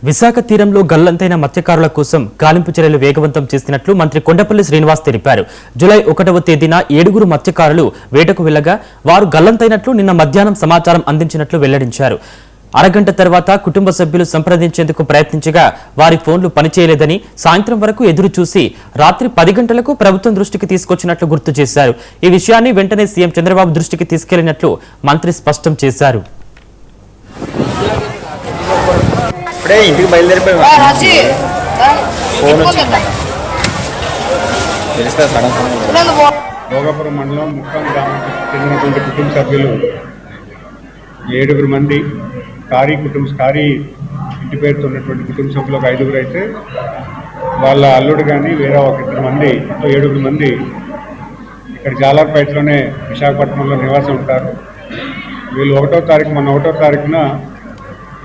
విశాఖ తీరంలో గల్లంతైన మత్స్యకారుల కోసం గాలింపు చర్యలు వేగవంతం చేసినట్లు మంత్రి కొండపల్లి శ్రీనివాస్ తెలిపారు. జూలై 1వ తేదీన 7 మత్స్యకారులు వేటకు వెళ్లగా వారు గల్లంతైనట్లు నిన్న మధ్యాహ్నం సమాచారం అందించినట్లు వెల్లడించారు. అరగంట తర్వాత కుటుంబ సభ్యులు సంప్రదించేందుకు ప్రయత్నించగా వారి ఫోన్లు పనిచేయలేదని, సాయంత్రం వరకు ఎదురు చూసి రాత్రి 10 గంటలకు ప్రభుత్వం దృష్టికి తీసుకొచ్చినట్లు గుర్తు చేశారు. ఈ విషయాన్ని వెంటనే సీఎం చంద్రబాబు దృష్టికి తీసుకెళ్లినట్లు మంత్రి స్పష్టం చేశారు. ఇంటికి బయలుదేరిపోయి భోగాపురం మండలం ముక్కం గ్రామానికి చెందినటువంటి కుటుంబ సభ్యులు 7 మంది, కారీ ఇంటి పేరుతో ఉన్నటువంటి కుటుంబ సభ్యులు ఒక 5 అయితే వాళ్ళ అల్లుడు కానీ వేరే ఒక 2 మంది, 7 మంది ఇక్కడ జాలార్పేటలోనే విశాఖపట్నంలో నివాసం ఉంటారు. వీళ్ళు 1వ తారీఖు మొన్న 1వ తారీఖున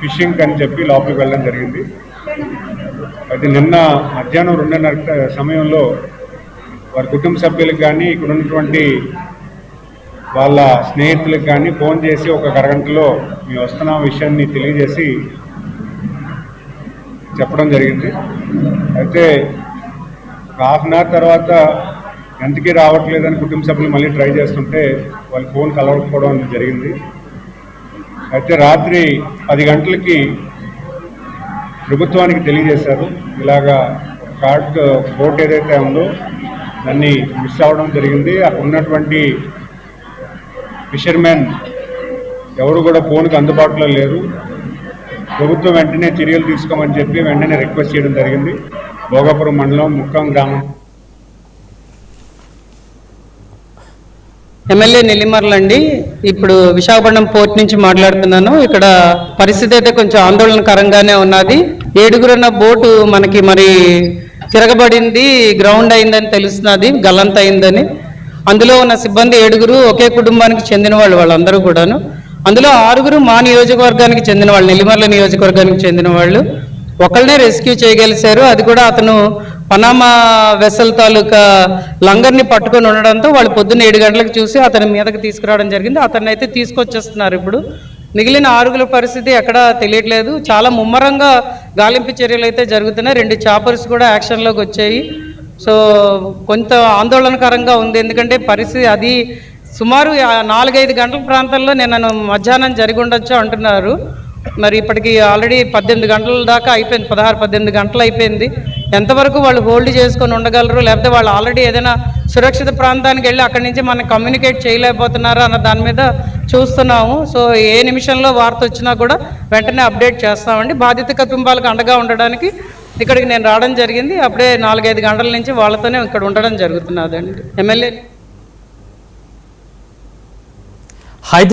ఫిషింగ్ అని చెప్పి లోపలికి వెళ్ళడం జరిగింది. అయితే నిన్న మధ్యాహ్నం 2:30 సమయంలో వారి కుటుంబ సభ్యులకు కానీ ఇక్కడ ఉన్నటువంటి వాళ్ళ స్నేహితులకు కానీ ఫోన్ చేసి ఒక అరగంటలో మేము వస్తున్న విషయాన్ని తెలియజేసి చెప్పడం జరిగింది. అయితే హాఫ్ అన్ అవర్ తర్వాత ఎంతకీ రావట్లేదని కుటుంబ సభ్యులు మళ్ళీ ట్రై చేస్తుంటే వాళ్ళ ఫోన్ కలవకపోవడం జరిగింది. అయితే రాత్రి 10 గంటలకి ప్రభుత్వానికి తెలియజేశారు. ఇలాగా బోట్ ఏదైతే ఉందో దాన్ని మిస్ అవ్వడం జరిగింది. అక్కడ ఉన్నటువంటి ఫిషర్మెన్ ఎవరు కూడా ఫోన్కి అందుబాటులో లేరు. ప్రభుత్వం వెంటనే చర్యలు తీసుకోమని చెప్పి వెంటనే రిక్వెస్ట్ చేయడం జరిగింది. భోగాపురం మండలం ముక్కం గ్రామం ఎమ్మెల్యే నెల్లిమర్లండి. ఇప్పుడు విశాఖపట్నం పోర్ట్ నుంచి మాట్లాడుతున్నాను. ఇక్కడ పరిస్థితి అయితే కొంచెం ఆందోళనకరంగానే ఉన్నది. 7 బోటు మనకి మరి తిరగబడింది, గ్రౌండ్ అయిందని తెలుస్తున్నది, గల్లంత అయిందని. అందులో ఉన్న సిబ్బంది 7 ఒకే కుటుంబానికి చెందిన వాళ్ళందరూ కూడాను. అందులో 6 మా నియోజకవర్గానికి చెందిన వాళ్ళు, నెల్లిమర్ల నియోజకవర్గానికి చెందిన వాళ్ళు. ఒకళ్ళనే రెస్క్యూ చేయగలిశారు. అది కూడా అతను పనామా వెసల్ తాలూకా లంగర్ని పట్టుకొని ఉండడంతో వాళ్ళు పొద్దున్న 7 గంటలకు చూసి అతని మీదకి తీసుకురావడం జరిగింది. అతన్ని అయితే తీసుకొచ్చేస్తున్నారు. ఇప్పుడు మిగిలిన 6 పరిస్థితి ఎక్కడా తెలియట్లేదు. చాలా ముమ్మరంగా గాలింపు చర్యలు అయితే జరుగుతున్నాయి. 2 చాపర్స్ కూడా యాక్షన్లోకి వచ్చాయి. సో కొంత ఆందోళనకరంగా ఉంది. ఎందుకంటే పరిస్థితి అది సుమారు 4-5 గంటల ప్రాంతంలో నేను మధ్యాహ్నం జరిగి ఉండొచ్చు అంటున్నారు. మరి ఇప్పటికి ఆల్రెడీ 18 గంటల దాకా అయిపోయింది, 16-18 గంటలు అయిపోయింది. ఎంతవరకు వాళ్ళు హోల్డ్ చేసుకొని ఉండగలరు, లేకపోతే వాళ్ళు ఆల్రెడీ ఏదైనా సురక్షిత ప్రాంతానికి వెళ్ళి అక్కడి నుంచి మనం కమ్యూనికేట్ చేయలేకపోతున్నారా అన్న దాని మీద చూస్తున్నాము. సో ఏ నిమిషంలో వార్త వచ్చినా కూడా వెంటనే అప్డేట్ చేస్తామండి. బాధిత కుటుంబాలకు అండగా ఉండడానికి ఇక్కడికి నేను రావడం జరిగింది. అప్పుడే 4-5 గంటల నుంచి వాళ్ళతోనే ఇక్కడ ఉండడం జరుగుతున్నదండి. ఎమ్మెల్యే